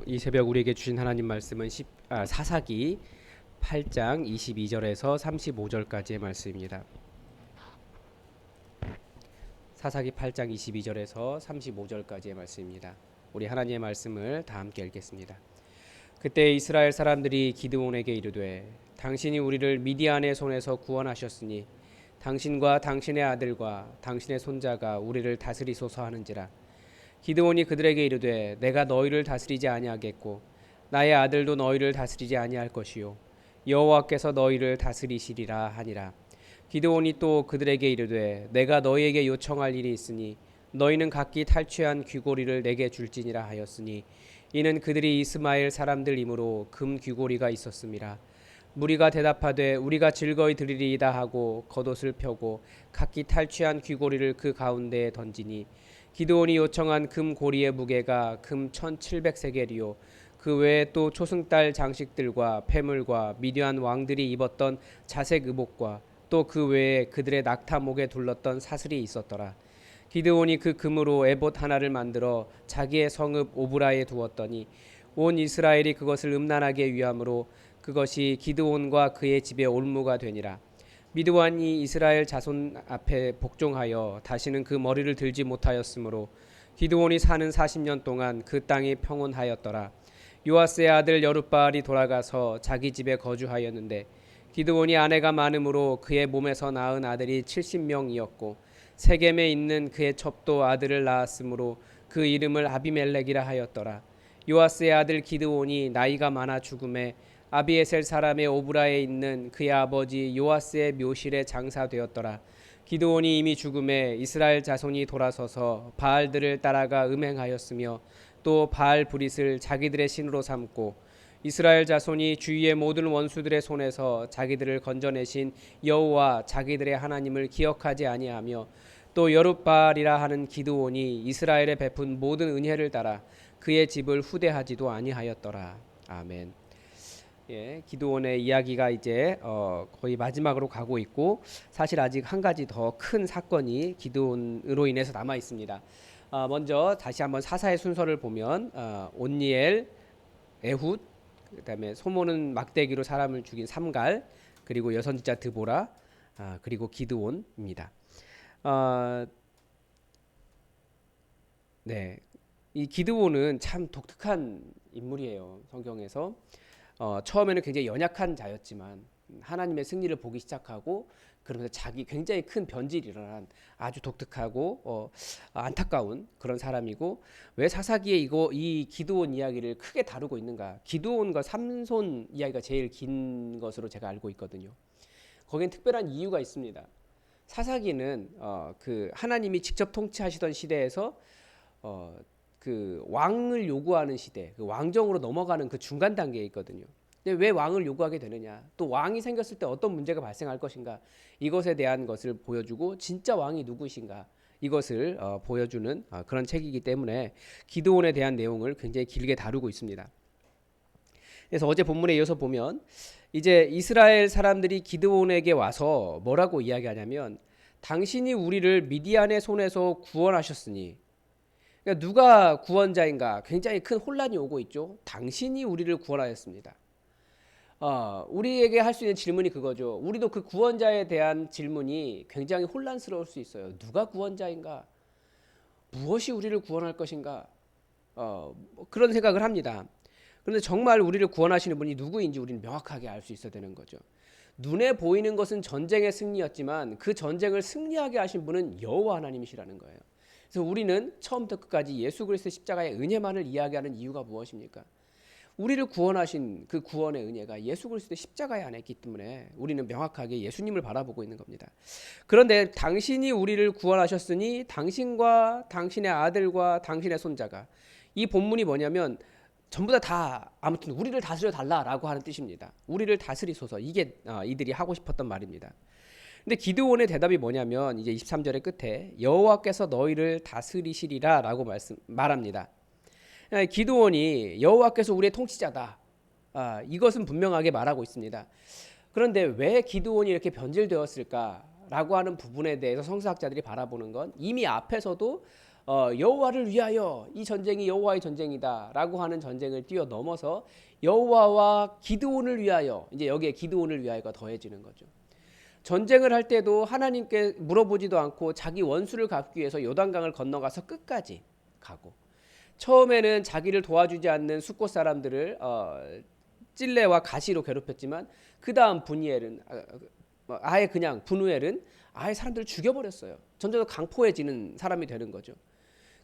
이 새벽 우리에게 주신 하나님 말씀은 사사기 8장 22절에서 35절까지의 말씀입니다. 사사기 8장 22절에서 35절까지의 말씀입니다. 우리 하나님의 말씀을 다 함께 읽겠습니다. 그때 이스라엘 사람들이 기드온에게 이르되 당신이 우리를 미디안의 손에서 구원하셨으니 당신과 당신의 아들과 당신의 손자가 우리를 다스리소서 하는지라. 기드온이 그들에게 이르되 내가 너희를 다스리지 아니하겠고 나의 아들도 너희를 다스리지 아니할 것이요 여호와께서 너희를 다스리시리라 하니라. 기드온이 또 그들에게 이르되 내가 너희에게 요청할 일이 있으니 너희는 각기 탈취한 귀고리를 내게 줄지니라 하였으니 이는 그들이 이스마엘 사람들이므로 금 귀고리가 있었음이라. 무리가 대답하되 우리가 즐거이 드리리이다 하고 겉옷을 펴고 각기 탈취한 귀고리를 그 가운데에 던지니 기드온이 요청한 금 고리의 무게가 금 1700세겔이요 그 외에 또 초승달 장식들과 폐물과 미디안 왕들이 입었던 자색 의복과 또 그 외에 그들의 낙타목에 둘렀던 사슬이 있었더라. 기드온이 그 금으로 에봇 하나를 만들어 자기의 성읍 오브라에 두었더니 온 이스라엘이 그것을 음란하게 위함으로 그것이 기드온과 그의 집에 올무가 되니라. 미드완이 이스라엘 자손 앞에 복종하여 다시는 그 머리를 들지 못하였으므로 기드온이 사는 40년 동안 그 땅이 평온하였더라. 요아스의 아들 여룻바알이 돌아가서 자기 집에 거주하였는데 기드온이 아내가 많으므로 그의 몸에서 낳은 아들이 70명이었고 세겜에 있는 그의 첩도 아들을 낳았으므로 그 이름을 아비멜렉이라 하였더라. 요아스의 아들 기드온이 나이가 많아 죽음에 아비에셀 사람의 오브라에 있는 그의 아버지 요아스의 묘실에 장사되었더라. 기드온이 이미 죽음에 이스라엘 자손이 돌아서서 바알들을 따라가 음행하였으며 또 바알 브릿을 자기들의 신으로 삼고 이스라엘 자손이 주위의 모든 원수들의 손에서 자기들을 건져내신 여호와 자기들의 하나님을 기억하지 아니하며 또 여룻바알이라 하는 기드온이 이스라엘에 베푼 모든 은혜를 따라 그의 집을 후대하지도 아니하였더라. 아멘. 예, 기드온의 이야기가 이제 거의 마지막으로 가고 있고 사실 아직 한 가지 더 큰 사건이 기드온으로 인해서 남아 있습니다. 먼저 다시 한번 사사의 순서를 보면 온니엘, 에훗, 그다음에 소모는 막대기로 사람을 죽인 삼갈, 그리고 여선지자 드보라, 그리고 기드온입니다. 네, 이 기드온은 참 독특한 인물이에요. 성경에서. 처음에는 굉장히 연약한 자였지만 하나님의 승리를 보기 시작하고 그러면서 자기 굉장히 큰 변질이 일어난 아주 독특하고 안타까운 그런 사람이고, 왜 사사기에 이 기드온 이야기를 크게 다루고 있는가? 기드온과 삼손 이야기가 제일 긴 것으로 제가 알고 있거든요. 거기엔 특별한 이유가 있습니다. 사사기는 그 하나님이 직접 통치하시던 시대에서 그 왕을 요구하는 시대, 그 왕정으로 넘어가는 그 중간 단계에 있거든요. 근데 왜 왕을 요구하게 되느냐? 또 왕이 생겼을 때 어떤 문제가 발생할 것인가? 이것에 대한 것을 보여주고 진짜 왕이 누구신가? 이것을 보여주는 그런 책이기 때문에 기드온에 대한 내용을 굉장히 길게 다루고 있습니다. 그래서 어제 본문에 이어서 보면 이제 이스라엘 사람들이 기드온에게 와서 뭐라고 이야기하냐면 당신이 우리를 미디안의 손에서 구원하셨으니, 그러니까 누가 구원자인가? 굉장히 큰 혼란이 오고 있죠. 당신이 우리를 구원하였습니다. 우리에게 할 수 있는 질문이 그거죠. 우리도 그 구원자에 대한 질문이 굉장히 혼란스러울 수 있어요. 누가 구원자인가? 무엇이 우리를 구원할 것인가? 그런 생각을 합니다. 그런데 정말 우리를 구원하시는 분이 누구인지 우리는 명확하게 알 수 있어야 되는 거죠. 눈에 보이는 것은 전쟁의 승리였지만 그 전쟁을 승리하게 하신 분은 여호와 하나님이시라는 거예요. 그래서 우리는 처음부터 끝까지 예수 그리스도의 십자가의 은혜만을 이야기하는 이유가 무엇입니까? 우리를 구원하신 그 구원의 은혜가 예수 그리스도의 십자가에 안에 있기 때문에 우리는 명확하게 예수님을 바라보고 있는 겁니다. 그런데 당신이 우리를 구원하셨으니 당신과 당신의 아들과 당신의 손자가, 이 본문이 뭐냐면 전부 다 아무튼 우리를 다스려 달라라고 하는 뜻입니다. 우리를 다스리소서, 이게 이들이 하고 싶었던 말입니다. 근데 기드온의 대답이 뭐냐면 이제 23절의 끝에 여호와께서 너희를 다스리시리라라고 말합니다. 기드온이 여호와께서 우리의 통치자다, 이것은 분명하게 말하고 있습니다. 그런데 왜 기드온이 이렇게 변질되었을까라고 하는 부분에 대해서 성서학자들이 바라보는 건 이미 앞에서도 여호와를 위하여 이 전쟁이 여호와의 전쟁이다라고 하는 전쟁을 뛰어넘어서 여호와와 기드온을 위하여 이제 여기에 기드온을 위하여가 더해지는 거죠. 전쟁을 할 때도 하나님께 물어보지도 않고 자기 원수를 갚기 위해서 요단강을 건너가서 끝까지 가고 처음에는 자기를 도와주지 않는 숫곳 사람들을 찔레와 가시로 괴롭혔지만 그 다음 분이엘은 아예 그냥 분우엘은 아예 사람들을 죽여버렸어요. 점점 더 강포해지는 사람이 되는 거죠.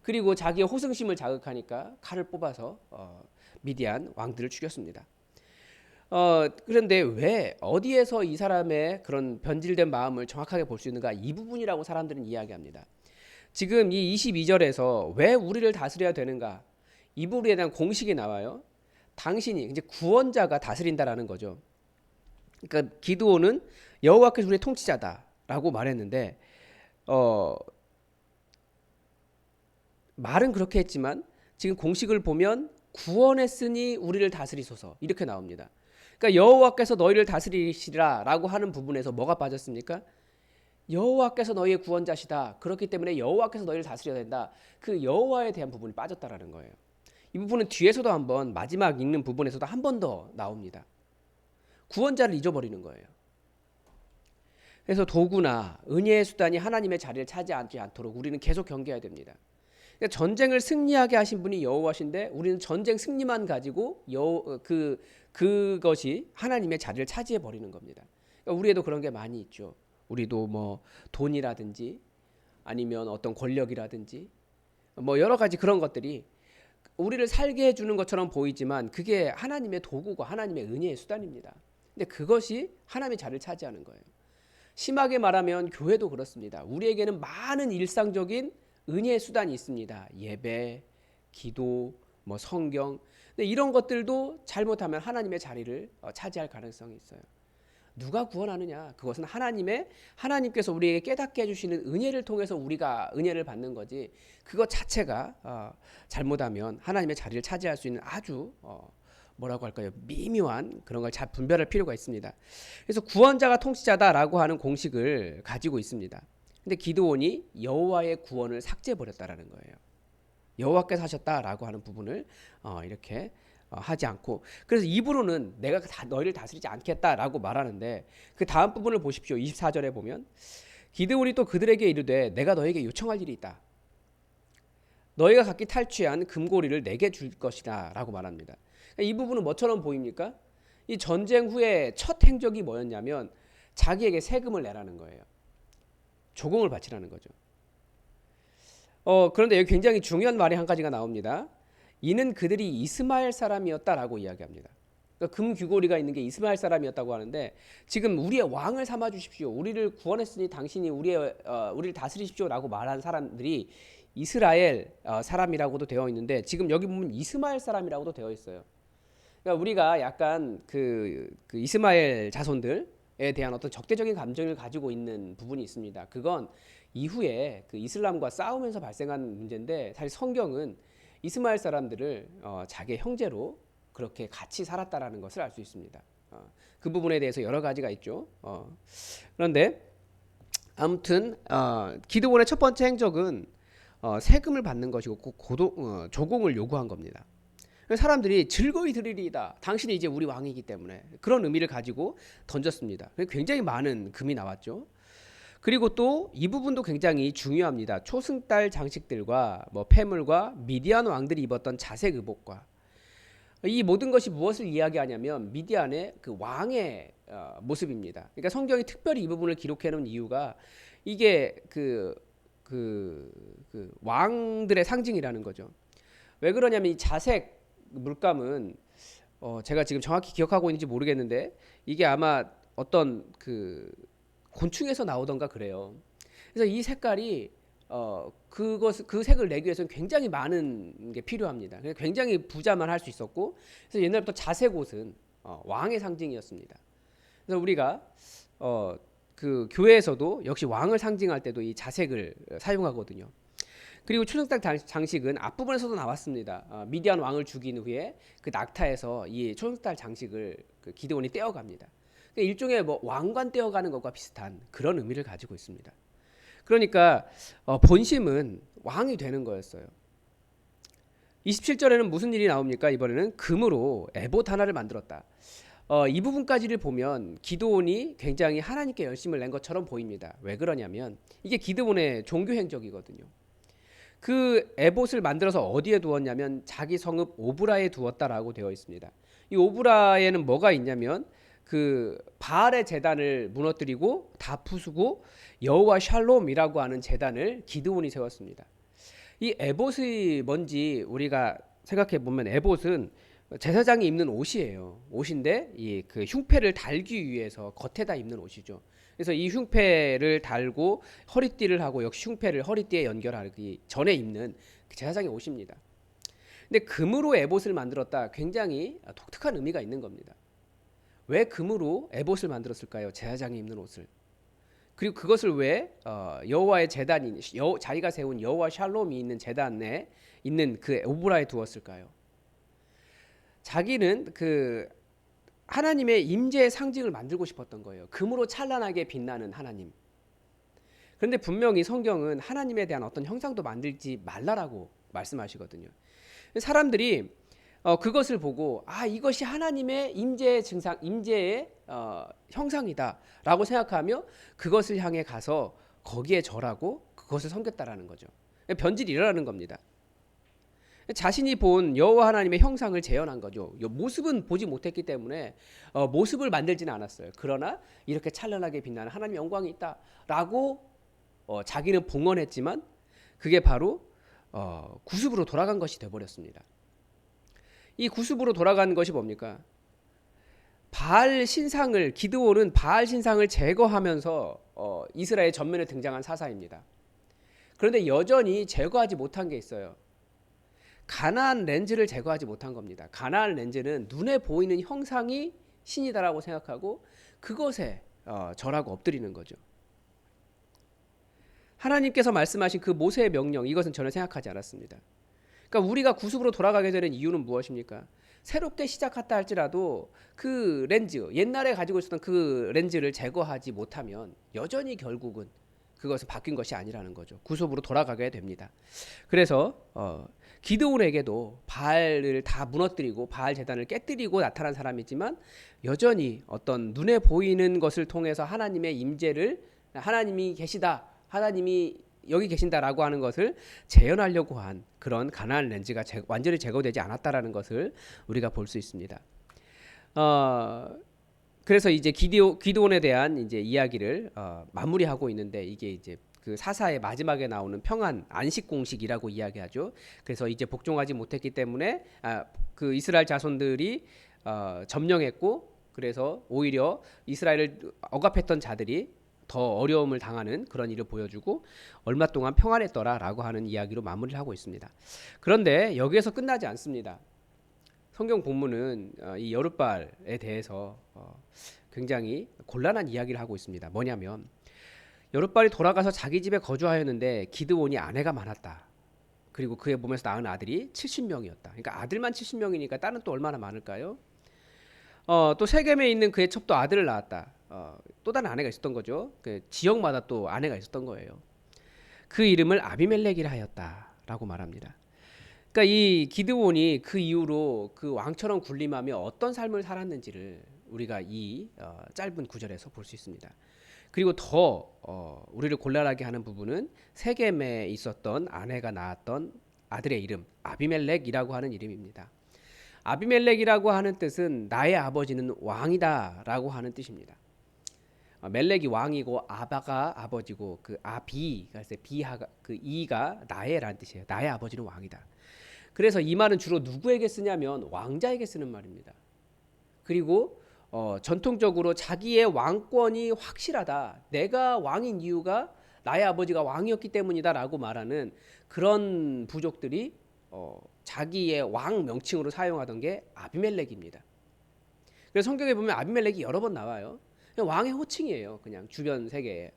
그리고 자기의 호승심을 자극하니까 칼을 뽑아서 미디안 왕들을 죽였습니다. 그런데 왜 어디에서 이 사람의 그런 변질된 마음을 정확하게 볼 수 있는가? 이 부분이라고 사람들은 이야기합니다. 지금 이 22절에서 왜 우리를 다스려야 되는가? 이 부분에 대한 공식이 나와요. 당신이 이제 구원자가 다스린다라는 거죠. 그러니까 기드온은 여호와께서 우리의 통치자다라고 말했는데 말은 그렇게 했지만 지금 공식을 보면 구원했으니 우리를 다스리소서 이렇게 나옵니다. 그러니까 여호와께서 너희를 다스리시라라고 하는 부분에서 뭐가 빠졌습니까? 여호와께서 너희의 구원자시다. 그렇기 때문에 여호와께서 너희를 다스려야 된다. 그 여호와에 대한 부분이 빠졌다라는 거예요. 이 부분은 뒤에서도 한번 마지막 읽는 부분에서도 한 번 더 나옵니다. 구원자를 잊어버리는 거예요. 그래서 도구나 은혜의 수단이 하나님의 자리를 차지하지 않도록 우리는 계속 경계해야 됩니다. 그러니까 전쟁을 승리하게 하신 분이 여호와신데 우리는 전쟁 승리만 가지고 그것이 하나님의 자리를 차지해 버리는 겁니다. 그러니까 우리에도 그런 게 많이 있죠. 우리도 뭐 돈이라든지 아니면 어떤 권력이라든지 뭐 여러 가지 그런 것들이 우리를 살게 해주는 것처럼 보이지만 그게 하나님의 도구고 하나님의 은혜의 수단입니다. 근데 그것이 하나님의 자리를 차지하는 거예요. 심하게 말하면 교회도 그렇습니다. 우리에게는 많은 일상적인 은혜의 수단이 있습니다. 예배, 기도, 뭐 성경. 근데 이런 것들도 잘못하면 하나님의 자리를 차지할 가능성이 있어요. 누가 구원하느냐? 그것은 하나님께서 우리에게 깨닫게 해주시는 은혜를 통해서 우리가 은혜를 받는 거지. 그것 자체가 잘못하면 하나님의 자리를 차지할 수 있는 아주 뭐라고 할까요? 미묘한 그런 걸 잘 분별할 필요가 있습니다. 그래서 구원자가 통치자다라고 하는 공식을 가지고 있습니다. 근데 기드온이 여호와의 구원을 삭제해 버렸다라는 거예요. 여호와께서 하셨다라고 하는 부분을 이렇게 하지 않고 그래서 입으로는 내가 너희를 다스리지 않겠다라고 말하는데 그 다음 부분을 보십시오. 24절에 보면 기드온이 또 그들에게 이르되 내가 너에게 요청할 일이 있다. 너희가 각기 탈취한 금고리를 내게 줄 것이다 라고 말합니다. 이 부분은 뭐처럼 보입니까? 이 전쟁 후에 첫 행적이 뭐였냐면 자기에게 세금을 내라는 거예요. 조공을 바치라는 거죠. 그런데 여기 굉장히 중요한 말이 한 가지가 나옵니다. 이는 그들이 이스마엘 사람이었다라고 이야기합니다. 그러니까 금귀고리가 있는 게 이스마엘 사람이었다고 하는데 지금 우리의 왕을 삼아 주십시오. 우리를 구원했으니 당신이 우리를 다스리십시오라고 말한 사람들이 이스라엘 사람이라고도 되어 있는데 지금 여기 보면 이스마엘 사람이라고도 되어 있어요. 그러니까 우리가 약간 그 이스마엘 자손들에 대한 어떤 적대적인 감정을 가지고 있는 부분이 있습니다. 그건 이후에 그 이슬람과 싸우면서 발생한 문제인데 사실 성경은 이스마엘 사람들을 자기의 형제로 그렇게 같이 살았다라는 것을 알 수 있습니다. 그 부분에 대해서 여러 가지가 있죠. 그런데 아무튼 기드온의 첫 번째 행적은 세금을 받는 것이고 조공을 요구한 겁니다. 사람들이 즐거이 드리리이다. 당신이 이제 우리 왕이기 때문에 그런 의미를 가지고 던졌습니다. 굉장히 많은 금이 나왔죠. 그리고 또 이 부분도 굉장히 중요합니다. 초승달 장식들과 뭐 폐물과 미디안 왕들이 입었던 자색 의복과 이 모든 것이 무엇을 이야기하냐면 미디안의 그 왕의 모습입니다. 그러니까 성경이 특별히 이 부분을 기록해 놓은 이유가 이게 그 왕들의 상징이라는 거죠. 왜 그러냐면 이 자색 물감은 제가 지금 정확히 기억하고 있는지 모르겠는데 이게 아마 어떤 그 곤충에서 나오던가 그래요. 그래서 이 색깔이 그 색을 내기 위해서는 굉장히 많은 게 필요합니다. 굉장히 부자만 할 수 있었고, 그래서 옛날부터 자색 옷은 왕의 상징이었습니다. 그래서 우리가 그 교회에서도 역시 왕을 상징할 때도 이 자색을 사용하거든요. 그리고 초승달 장식은 앞부분에서도 나왔습니다. 미디안 왕을 죽인 후에 그 낙타에서 이 초승달 장식을 그 기드온이 떼어갑니다. 일종의 뭐 왕관 떼어가는 것과 비슷한 그런 의미를 가지고 있습니다. 그러니까 본심은 왕이 되는 거였어요. 27절에는 무슨 일이 나옵니까? 이번에는 금으로 에봇 하나를 만들었다. 이 부분까지를 보면 기드온이 굉장히 하나님께 열심을 낸 것처럼 보입니다. 왜 그러냐면 이게 기드온의 종교 행적이거든요. 그 에봇을 만들어서 어디에 두었냐면 자기 성읍 오브라에 두었다라고 되어 있습니다. 이 오브라에는 뭐가 있냐면 그 바알의 제단을 무너뜨리고 다 부수고 여호와 샬롬이라고 하는 제단을 기드온이 세웠습니다. 이 에봇이 뭔지 우리가 생각해 보면 에봇은 제사장이 입는 옷이에요. 옷인데 이 그 흉패를 달기 위해서 겉에다 입는 옷이죠. 그래서 이 흉패를 달고 허리띠를 하고 역시 흉패를 허리띠에 연결하기 전에 입는 제사장의 옷입니다. 근데 금으로 에봇을 만들었다. 굉장히 독특한 의미가 있는 겁니다. 왜 금으로 에봇을 만들었을까요? 제사장이 입는 옷을. 그리고 그것을 왜 여호와의 제단인 자기가 세운 여호와 샬롬이 있는 제단에 있는 그 오브라에 두었을까요? 자기는 그 하나님의 임재의 상징을 만들고 싶었던 거예요. 금으로 찬란하게 빛나는 하나님. 그런데 분명히 성경은 하나님에 대한 어떤 형상도 만들지 말라라고 말씀하시거든요. 사람들이 그것을 보고 이것이 하나님의 임재의 증상, 임재의 형상이다라고 생각하며 그것을 향해 가서 거기에 절하고 그것을 섬겼다라는 거죠. 변질이 일어나는 겁니다. 자신이 본 여호와 하나님의 형상을 재현한 거죠. 모습은 보지 못했기 때문에 모습을 만들지는 않았어요. 그러나 이렇게 찬란하게 빛나는 하나님의 영광이 있다라고 자기는 봉헌했지만 그게 바로 구습으로 돌아간 것이 되어버렸습니다. 이 구습으로 돌아간 것이 뭡니까? 바알 신상을 기드온은 바알 신상을 제거하면서 이스라엘 전면에 등장한 사사입니다. 그런데 여전히 제거하지 못한 게 있어요. 가나안 렌즈를 제거하지 못한 겁니다. 가나안 렌즈는 눈에 보이는 형상이 신이다라고 생각하고 그것에 절하고 엎드리는 거죠. 하나님께서 말씀하신 그 모세의 명령, 이것은 전혀 생각하지 않았습니다. 그러니까 우리가 구습으로 돌아가게 되는 이유는 무엇입니까? 새롭게 시작했다 할지라도 그 렌즈, 옛날에 가지고 있었던 그 렌즈를 제거하지 못하면 여전히 결국은 그것은 바뀐 것이 아니라는 거죠. 구습으로 돌아가게 됩니다. 그래서 기드온에게도 바알을 다 무너뜨리고 바알 제단을 깨뜨리고 나타난 사람이지만 여전히 어떤 눈에 보이는 것을 통해서 하나님의 임재를 하나님이 계시다, 하나님이 여기 계신다라고 하는 것을 재현하려고 한 그런 가나안 렌즈가 완전히 제거되지 않았다라는 것을 우리가 볼 수 있습니다. 그래서 이제 기드온에 대한 이제 이야기를 마무리하고 있는데 이게 이제 그 사사의 마지막에 나오는 평안 안식 공식이라고 이야기하죠. 그래서 이제 복종하지 못했기 때문에 그 이스라엘 자손들이 점령했고 그래서 오히려 이스라엘을 억압했던 자들이 더 어려움을 당하는 그런 일을 보여주고 얼마 동안 평안했더라라고 하는 이야기로 마무리를 하고 있습니다. 그런데 여기에서 끝나지 않습니다. 성경 본문은 이 여룻발에 대해서 굉장히 곤란한 이야기를 하고 있습니다. 뭐냐면 여룻발이 돌아가서 자기 집에 거주하였는데 기드온이 아내가 많았다. 그리고 그의 몸에서 낳은 아들이 70명이었다. 그러니까 아들만 70명이니까 딸은 또 얼마나 많을까요? 또 세겜에 있는 그의 첩도 아들을 낳았다. 또 다른 아내가 있었던 거죠. 그 지역마다 또 아내가 있었던 거예요. 그 이름을 아비멜렉이라 하였다라고 말합니다. 그러니까 이 기드온이 그 이후로 그 왕처럼 군림하며 어떤 삶을 살았는지를 우리가 이 짧은 구절에서 볼 수 있습니다. 그리고 더 우리를 곤란하게 하는 부분은 세겜에 있었던 아내가 낳았던 아들의 이름 아비멜렉이라고 하는 이름입니다. 아비멜렉이라고 하는 뜻은 나의 아버지는 왕이다라고 하는 뜻입니다. 멜렉이 왕이고 아바가 아버지고 그 아비가 비하가 그 이가 나의라는 뜻이에요. 나의 아버지는 왕이다. 그래서 이 말은 주로 누구에게 쓰냐면 왕자에게 쓰는 말입니다. 그리고 전통적으로 자기의 왕권이 확실하다. 내가 왕인 이유가 나의 아버지가 왕이었기 때문이다라고 말하는 그런 부족들이 자기의 왕 명칭으로 사용하던 게 아비멜렉입니다. 그래서 성경에 보면 아비멜렉이 여러 번 나와요. 그냥 왕의 호칭이에요. 그냥 주변 세계에.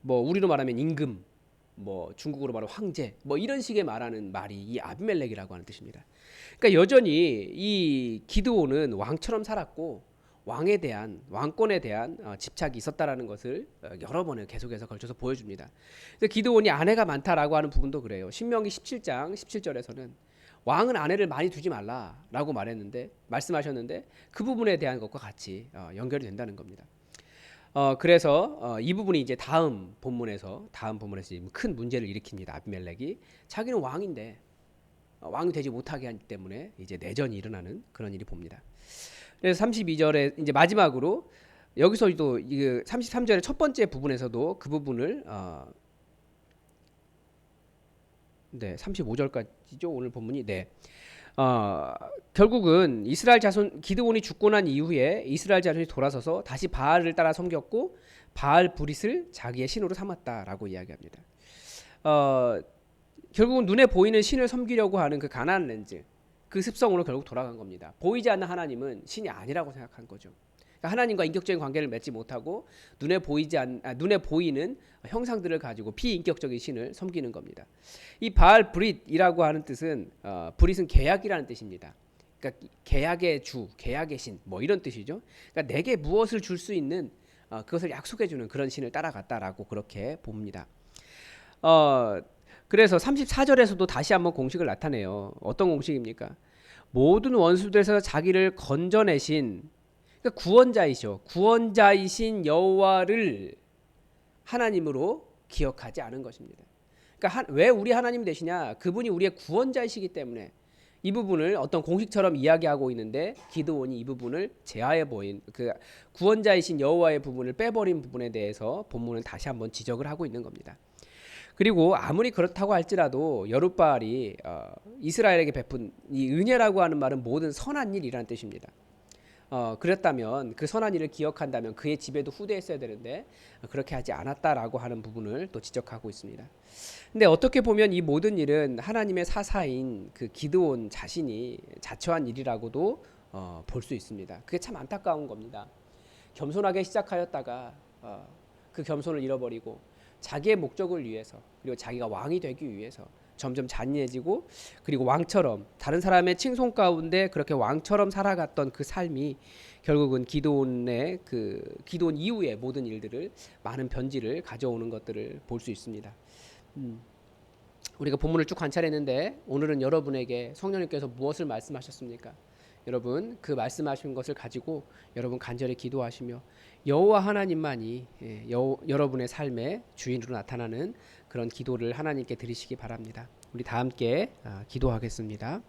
뭐 우리로 말하면 임금, 뭐 중국어로 말하면 황제, 뭐 이런 식의 말하는 말이 이 아비멜렉이라고 하는 뜻입니다. 그러니까 여전히 이 기드온은 왕처럼 살았고 왕에 대한 왕권에 대한 집착이 있었다라는 것을 여러 번을 계속해서 걸쳐서 보여줍니다. 그래서 기드온이 아내가 많다라고 하는 부분도 그래요. 신명기 17장 17절에서는 왕은 아내를 많이 두지 말라라고 말씀하셨는데 그 부분에 대한 것과 같이 연결이 된다는 겁니다. 그래서 이 부분이 이제 다음 본문에서 큰 문제를 일으킵니다. 아비멜렉이 자기는 왕인데 왕이 되지 못하게 하기 때문에 이제 내전이 일어나는 그런 일이 봅니다. 그래서 32절에 이제 마지막으로 여기서도 33절의 첫 번째 부분에서도 그 부분을 35절까지죠. 오늘 본문이 결국은 이스라엘 자손 기드온이 죽고 난 이후에 이스라엘 자손이 돌아서서 다시 바알을 따라 섬겼고 바알 브릿을 자기의 신으로 삼았다라고 이야기합니다. 결국은 눈에 보이는 신을 섬기려고 하는 그 가나안 렌즈, 그 습성으로 결국 돌아간 겁니다. 보이지 않는 하나님은 신이 아니라고 생각한 거죠. 그러니까 하나님과 인격적인 관계를 맺지 못하고 눈에 보이는 형상들을 가지고 비인격적인 신을 섬기는 겁니다. 이 바알 브릿이라고 하는 뜻은 브릿은 계약이라는 뜻입니다. 그러니까 계약의 주, 계약의 신, 뭐 이런 뜻이죠. 그러니까 내게 무엇을 줄 수 있는 그것을 약속해주는 그런 신을 따라갔다라고 그렇게 봅니다. 그래서 34절에서도 다시 한번 공식을 나타내요. 어떤 공식입니까? 모든 원수들에서 자기를 건져내신, 그러니까 구원자이신 여호와를 하나님으로 기억하지 않은 것입니다. 그러니까 왜 우리 하나님이 되시냐? 그분이 우리의 구원자이시기 때문에 이 부분을 어떤 공식처럼 이야기하고 있는데 기드온이 이 부분을 제하해 보인 그 구원자이신 여호와의 부분을 빼버린 부분에 대해서 본문은 다시 한번 지적을 하고 있는 겁니다. 그리고 아무리 그렇다고 할지라도 여룻바알이 이스라엘에게 베푼 이 은혜라고 하는 말은 모든 선한 일이라는 뜻입니다. 그랬다면 그 선한 일을 기억한다면 그의 집에도 후대했어야 되는데 그렇게 하지 않았다라고 하는 부분을 또 지적하고 있습니다. 근데 어떻게 보면 이 모든 일은 하나님의 사사인 그 기드온 자신이 자처한 일이라고도 볼 수 있습니다. 그게 참 안타까운 겁니다. 겸손하게 시작하였다가 그 겸손을 잃어버리고 자기의 목적을 위해서 그리고 자기가 왕이 되기 위해서 점점 잔인해지고 그리고 왕처럼 다른 사람의 칭송 가운데 그렇게 왕처럼 살아갔던 그 삶이 결국은 기드온 이후의 모든 일들을 많은 변질을 가져오는 것들을 볼 수 있습니다. 우리가 본문을 쭉 관찰했는데 오늘은 여러분에게 성령님께서 무엇을 말씀하셨습니까? 여러분 그 말씀하신 것을 가지고 여러분 간절히 기도하시며 여호와 하나님만이 여러분의 삶의 주인으로 나타나는 그런 기도를 하나님께 드리시기 바랍니다. 우리 다 함께 기도하겠습니다.